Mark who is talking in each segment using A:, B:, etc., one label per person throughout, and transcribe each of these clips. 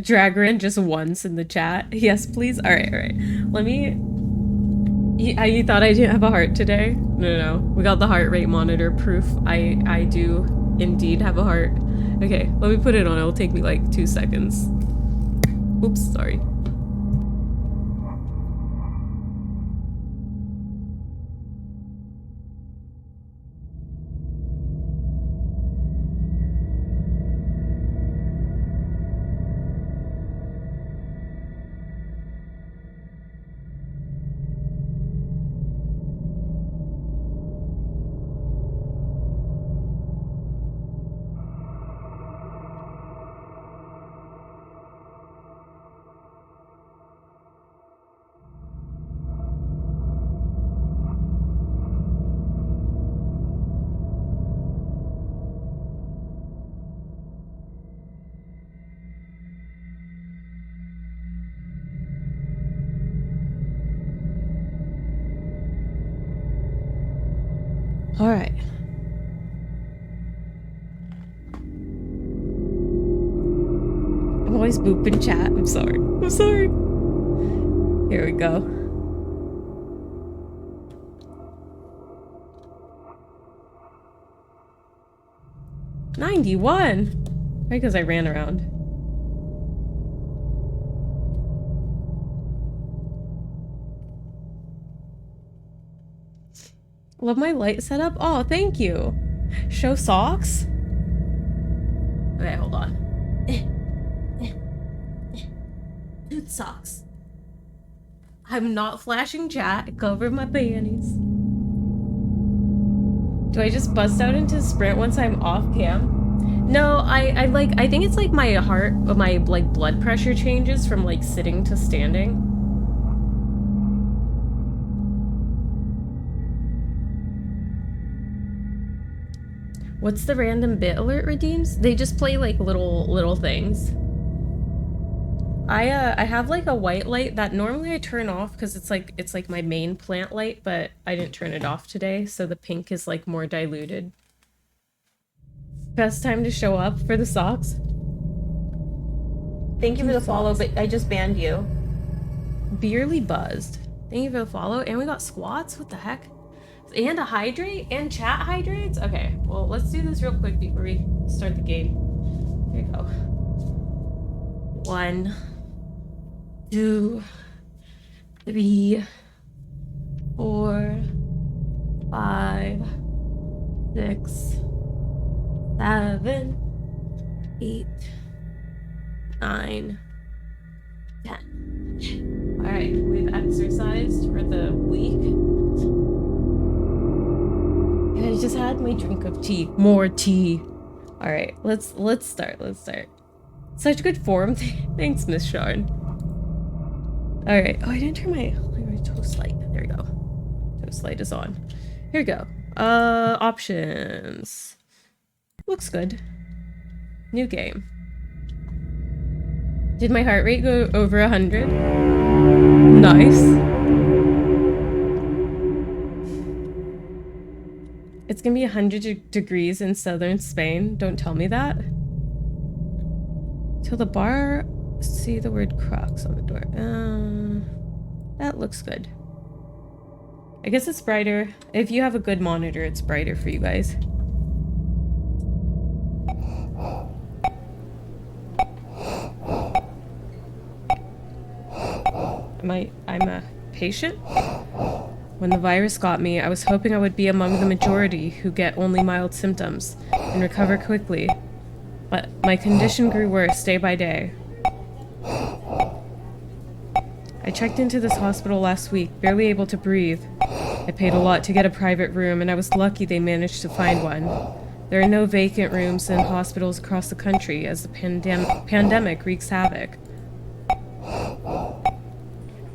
A: Drag her in just once in the chat. Yes, please. All right, all right. Let me. You thought I didn't have a heart today? No, no, no. We got the heart rate monitor proof. I do indeed have a heart. Okay, let me put it on. It'll take me like 2 seconds. Oops, sorry. All right. I'm always booping chat. I'm sorry. I'm sorry. Here we go. $91. Right, because I ran around. Love my light setup. Oh, thank you. Show socks? Okay, hold on. Dude, socks. I'm not flashing chat. Cover my panties. Do I just bust out into sprint once I'm off cam? No, I think it's like my heart, my like blood pressure changes from like sitting to standing. What's the random bit alert redeems? They just play like little things. I have like a white light that normally I turn off because it's like my main plant light, but I didn't turn it off today, so the pink is like more diluted. Best time to show up for the socks. Thank you for the follow, but I just banned you. Beerly buzzed. Thank you for the follow, and we got squats. What the heck? And a hydrate and chat hydrates. Okay, well let's do this real quick before we start the game. Here we go. 1, 2, 3, 4, 5, 6, 7, 8, 9, 10. All right, we've exercised for the week. I just had my drink of tea. More tea. All right, let's start. Let's start. Such good form. Thanks, Miss Sean. All right. Oh, I didn't turn my toast light. There we go. Toast light is on. Here we go. Options. Looks good. New game. Did my heart rate go over 100? Nice. It's gonna be 100 degrees in southern Spain. Don't tell me that. Till the bar, see the word Crocs on the door. That looks good. I guess it's brighter. If you have a good monitor, it's brighter for you guys. I'm a patient? When the virus got me, I was hoping I would be among the majority who get only mild symptoms and recover quickly. But my condition grew worse day by day. I checked into this hospital last week, barely able to breathe. I paid a lot to get a private room, and I was lucky they managed to find one. There are no vacant rooms in hospitals across the country as the pandemic wreaks havoc.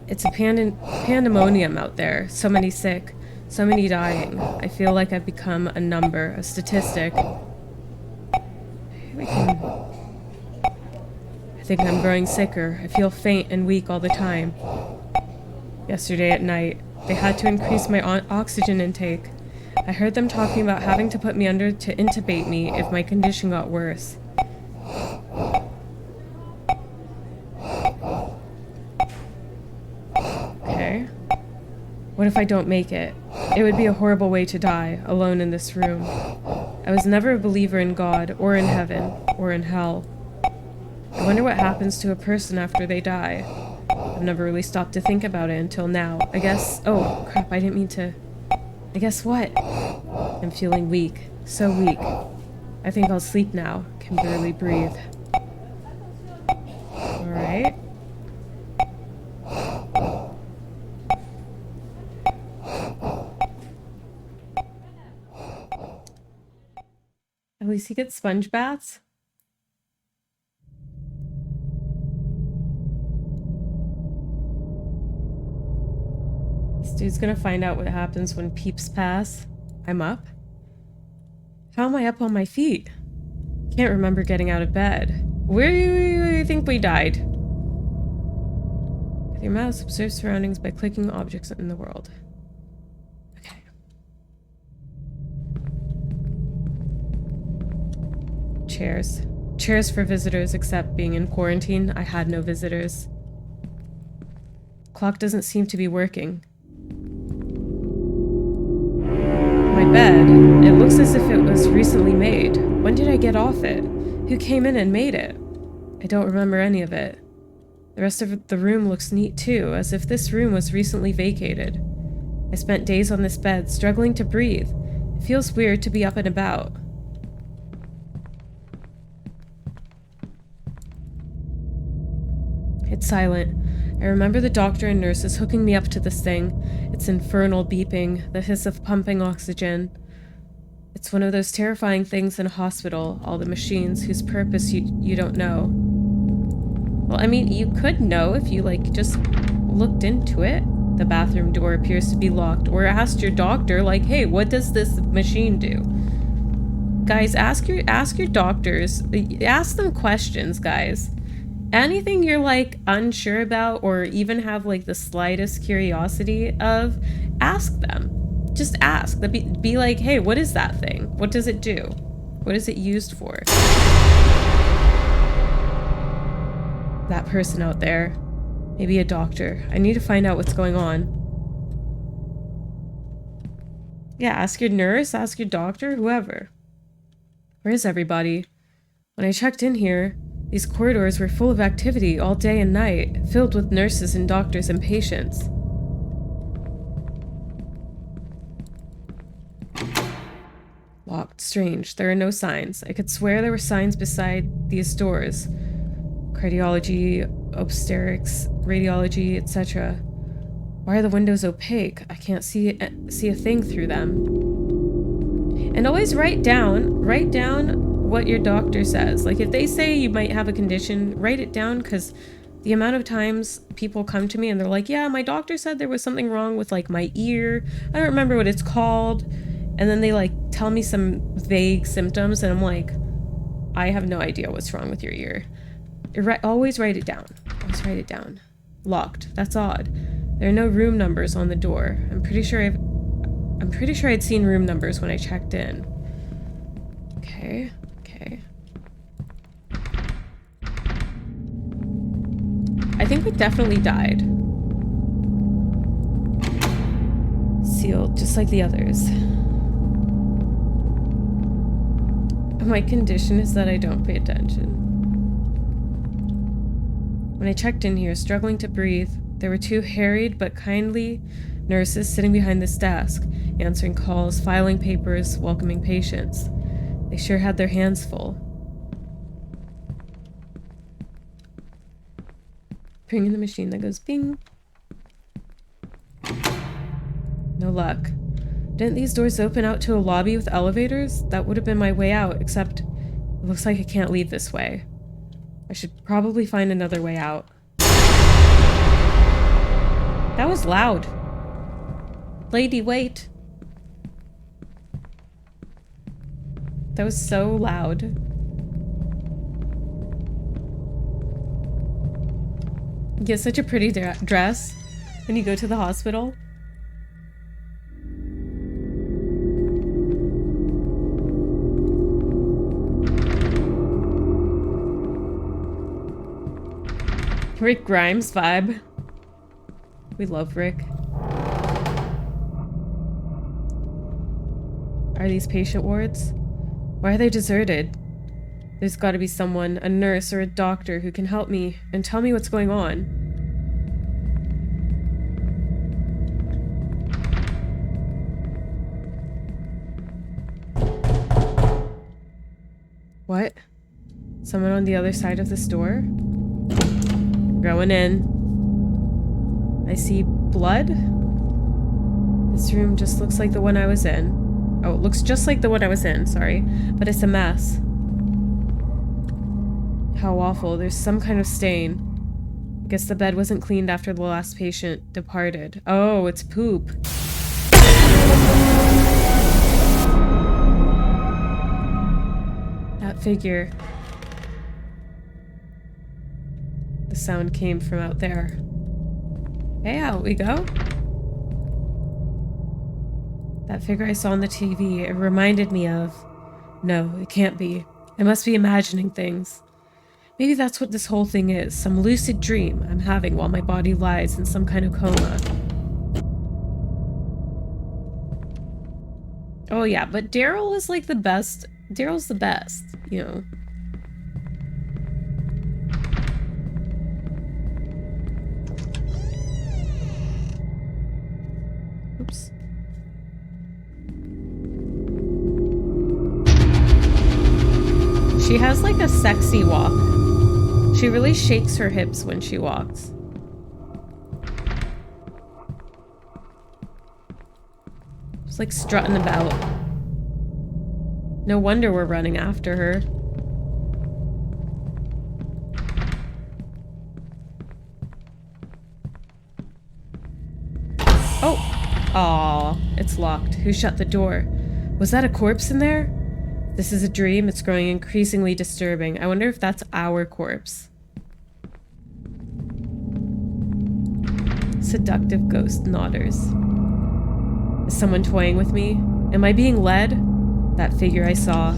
A: It's a pandemonium out there. So many sick, so many dying. I feel like I've become a number, a statistic. I think I'm growing sicker. I feel faint and weak all the time. Yesterday at night, they had to increase my oxygen intake. I heard them talking about having to put me under to intubate me if my condition got worse. What if I don't make it? It would be a horrible way to die, alone in this room. I was never a believer in God, or in heaven, or in hell. I wonder what happens to a person after they die. I've never really stopped to think about it until now. I guess... Oh, crap, I didn't mean to... I guess what? I'm feeling weak. So weak. I think I'll sleep now. Can barely breathe. Alright. At least he gets sponge baths. This dude's gonna find out what happens when peeps pass. I'm up. How am I up on my feet? Can't remember getting out of bed. Where do you think we died? With your mouse, observe surroundings by clicking objects in the world. Okay. Chairs. Chairs for visitors, except being in quarantine, I had no visitors. Clock doesn't seem to be working. My bed, it looks as if it was recently made. When did I get off it? Who came in and made it? I don't remember any of it. The rest of the room looks neat too, as if this room was recently vacated. I spent days on this bed, struggling to breathe. It feels weird to be up and about. It's silent. I remember the doctor and nurses hooking me up to this thing. Its infernal beeping, the hiss of pumping oxygen. It's one of those terrifying things in a hospital, all the machines whose purpose you don't know. Well, I mean, you could know if you, like, just looked into it. The bathroom door appears to be locked, or asked your doctor, like, hey, what does this machine do? Guys, ask your doctors, ask them questions, guys. Anything you're, like, unsure about or even have, like, the slightest curiosity of, ask them. Just ask. Be like, hey, what is that thing? What does it do? What is it used for? That person out there. Maybe a doctor. I need to find out what's going on. Yeah, ask your nurse, ask your doctor, whoever. Where is everybody? When I checked in here, these corridors were full of activity all day and night, filled with nurses and doctors and patients. Locked. Strange. There are no signs. I could swear there were signs beside these doors. Cardiology, obstetrics, radiology, etc. Why are the windows opaque? I can't see a thing through them. And always write down what your doctor says. Like, if they say you might have a condition, write it down, because the amount of times people come to me and they're like, yeah, my doctor said there was something wrong with, like, my ear. I don't remember what it's called. And then they, like, tell me some vague symptoms, and I'm like, I have no idea what's wrong with your ear. Always write it down. Always write it down. Locked. That's odd. There are no room numbers on the door. I'm pretty sure I'd seen room numbers when I checked in. Okay. I think we definitely died. Sealed, just like the others. My condition is that I don't pay attention. When I checked in here, struggling to breathe, there were two harried but kindly nurses sitting behind this desk, answering calls, filing papers, welcoming patients. They sure had their hands full. Bring in the machine that goes bing. No luck. Didn't these doors open out to a lobby with elevators? That would have been my way out, except it looks like I can't leave this way. I should probably find another way out. That was loud. Lady, wait. That was so loud. You get such a pretty dress when you go to the hospital. Rick Grimes vibe. We love Rick. are these patient wards? Why are they deserted? There's got to be someone, a nurse or a doctor, who can help me and tell me what's going on. What? Someone on the other side of this door? Going in. I see blood. This room just looks like the one I was in. Oh, it looks just like the one I was in, sorry. But it's a mess. How awful. There's some kind of stain. I guess the bed wasn't cleaned after the last patient departed. Oh, it's poop. That figure. The sound came from out there. Hey, out we go. That figure I saw on the TV, it reminded me of... No, it can't be. I must be imagining things. Maybe that's what this whole thing is, some lucid dream I'm having while my body lies in some kind of coma. Oh yeah, but Daryl is like the best. Daryl's the best, you know. Oops. She has like a sexy walk. She really shakes her hips when she walks. She's like strutting about. No wonder we're running after her. Oh! Aw, it's locked. Who shut the door? Was that a corpse in there? This is a dream. It's growing increasingly disturbing. I wonder if that's our corpse. Seductive ghost nodders. Is someone toying with me? Am I being led? That figure I saw.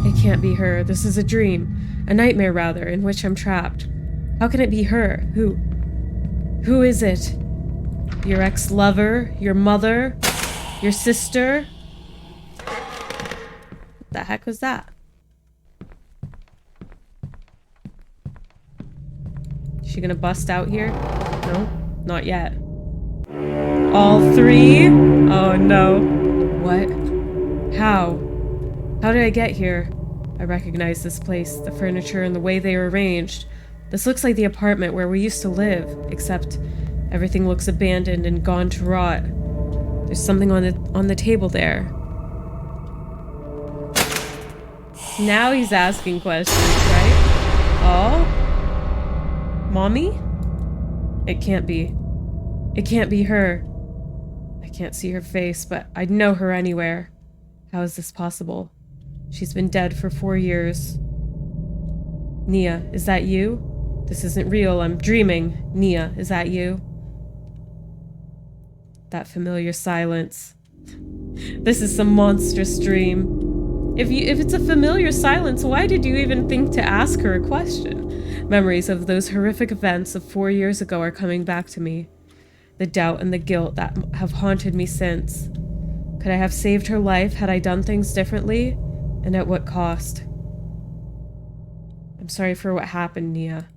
A: It can't be her. This is a dream. A nightmare, rather, in which I'm trapped. How can it be her? Who is it? Your ex-lover? Your mother? Your sister? What the heck was that? Is she gonna bust out here? No, not yet. All three? Oh no. What? How? How did I get here? I recognize this place, the furniture and the way they are arranged. This looks like the apartment where we used to live, except everything looks abandoned and gone to rot. There's something on the table there. Now he's asking questions, right? Oh? Mommy? It can't be. It can't be her. I can't see her face, but I'd know her anywhere. How is this possible? She's been dead for 4 years. Nia, is that you? This isn't real, I'm dreaming. Nia, is that you? That familiar silence. This is some monstrous dream. If it's a familiar silence, why did you even think to ask her a question? Memories of those horrific events of 4 years ago are coming back to me. The doubt and the guilt that have haunted me since. Could I have saved her life had I done things differently? And at what cost? I'm sorry for what happened, Nia.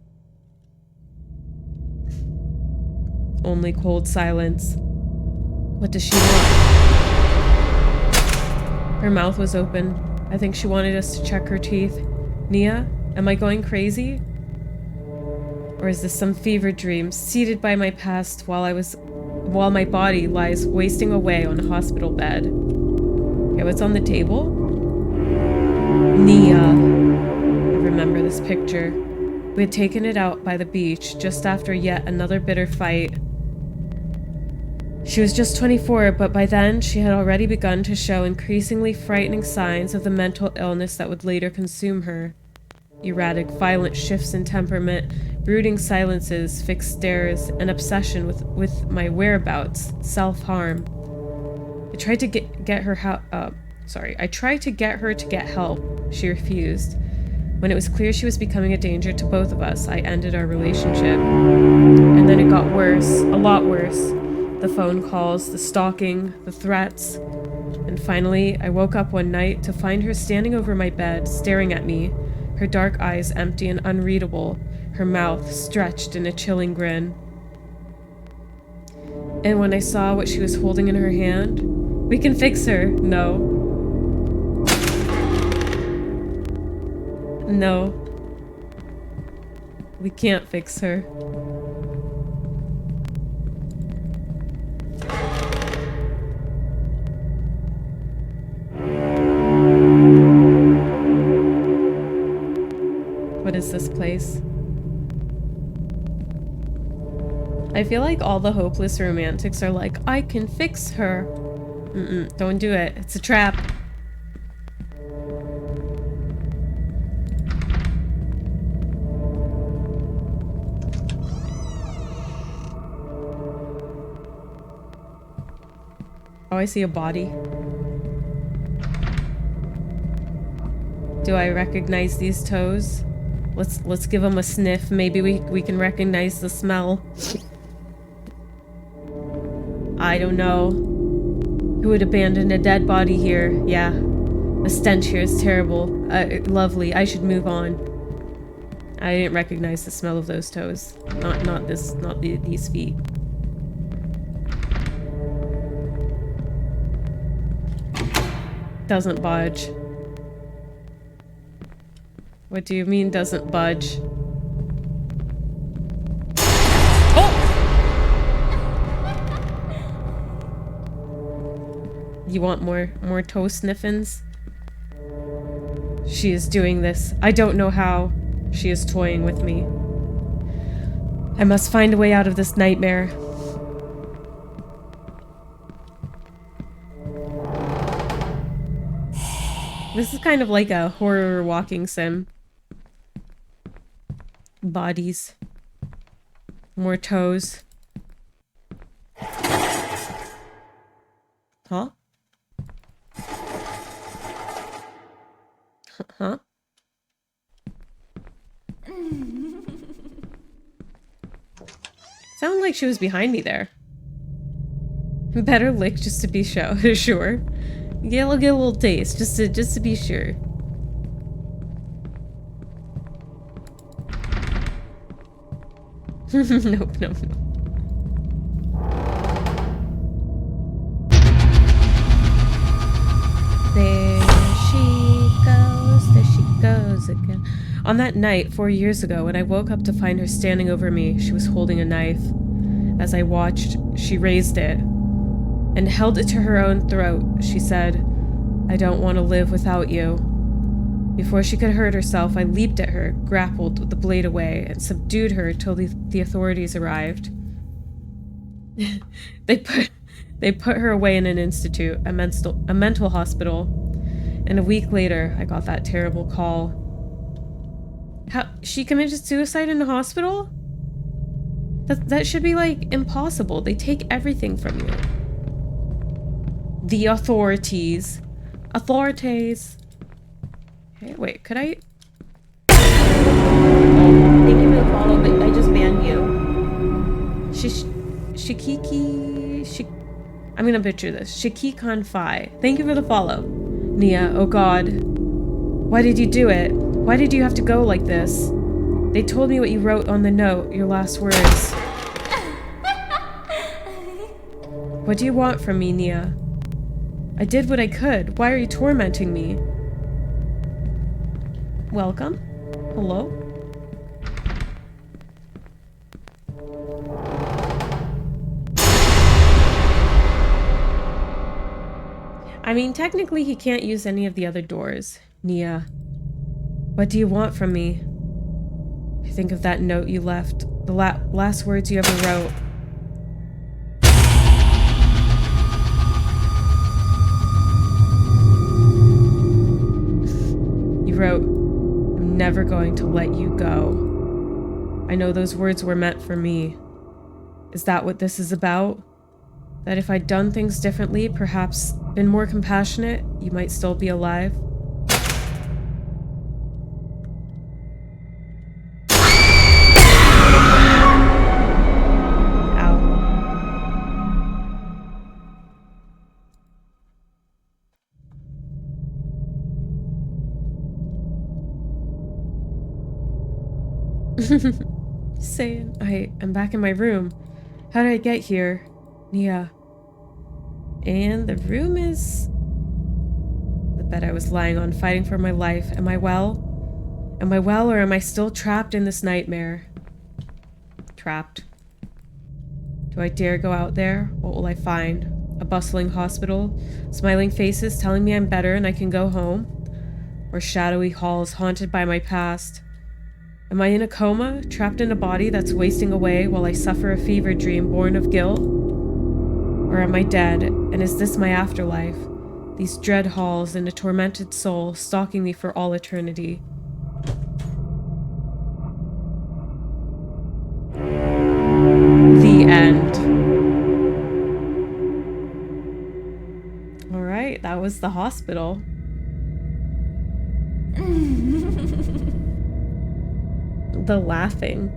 A: Only cold silence. What does she want? Her mouth was open. I think she wanted us to check her teeth. Nia, am I going crazy? Or is this some fever dream, seated by my past while my body lies wasting away on a hospital bed? Okay, what's on the table? Nia. I remember this picture. We had taken it out by the beach just after yet another bitter fight. She was just 24, but by then she had already begun to show increasingly frightening signs of the mental illness that would later consume her. Erratic, violent shifts in temperament, brooding silences, fixed stares, an obsession with my whereabouts, self-harm. I tried to get her I tried to get her to get help. She refused. When it was clear she was becoming a danger to both of us, I ended our relationship. And then it got worse, a lot worse. The phone calls, the stalking, the threats. And finally, I woke up one night to find her standing over my bed, staring at me, her dark eyes empty and unreadable, her mouth stretched in a chilling grin. And when I saw what she was holding in her hand, we can fix her. No. No. We can't fix her. What is this place? I feel like all the hopeless romantics are like, I can fix her. Don't do it. It's a trap. Oh, I see a body. Do I recognize these toes? Let's give them a sniff. Maybe we can recognize the smell. I don't know. Who would abandon a dead body here? Yeah. The stench here is terrible. Lovely. I should move on. I didn't recognize the smell of those toes. Not these feet. Doesn't budge. What do you mean doesn't budge? Oh! You want more toe sniffins? She is doing this. I don't know how. She is toying with me. I must find a way out of this nightmare. This is kind of like a horror walking sim. Bodies. More toes. Huh? Huh? Sounded like she was behind me there. Better lick just to be sure. Get a little taste, just to be sure. Nope. There she goes again. On that night, 4 years ago, when I woke up to find her standing over me, she was holding a knife. As I watched, she raised it and held it to her own throat. She said, "I don't want to live without you." Before she could hurt herself, I leaped at her, grappled with the blade away, and subdued her till the authorities arrived. They put her away in an institute, a mental hospital, and a week later, I got that terrible call. She committed suicide in a hospital? That should be, like, impossible. They take everything from you. The authorities. Okay, wait, could I?
B: Thank you for the follow, but I just banned you.
A: I'm gonna butcher this. Shikikon Fi. Thank you for the follow. Nia, oh god. Why did you do it? Why did you have to go like this? They told me what you wrote on the note, your last words. What do you want from me, Nia? I did what I could. Why are you tormenting me? Welcome. Hello? I mean, technically he can't use any of the other doors. Nia, what do you want from me? I think of that note you left, the last words you ever wrote. You wrote, "I'm never going to let you go." I know those words were meant for me. Is that what this is about? That if I'd done things differently, perhaps been more compassionate, you might still be alive? Saying, I'm back in my room. How did I get here? Nia. And the room is the bed I was lying on, fighting for my life. Am I well? Am I well, or am I still trapped in this nightmare? Trapped. Do I dare go out there? What will I find? A bustling hospital? Smiling faces telling me I'm better and I can go home? Or shadowy halls haunted by my past? Am I in a coma, trapped in a body that's wasting away while I suffer a fever dream born of guilt? Or am I dead, and is this my afterlife? These dread halls and a tormented soul stalking me for all eternity. The end. Alright, that was the hospital. The laughing.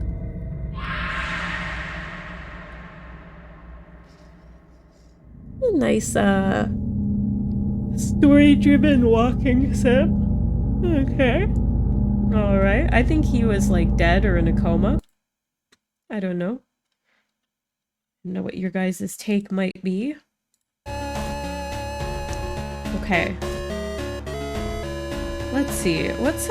A: A nice, story-driven walking sim. Okay. Alright, I think he was, like, dead or in a coma. I don't know. I don't know what your guys' take might be. Okay. Let's see. What's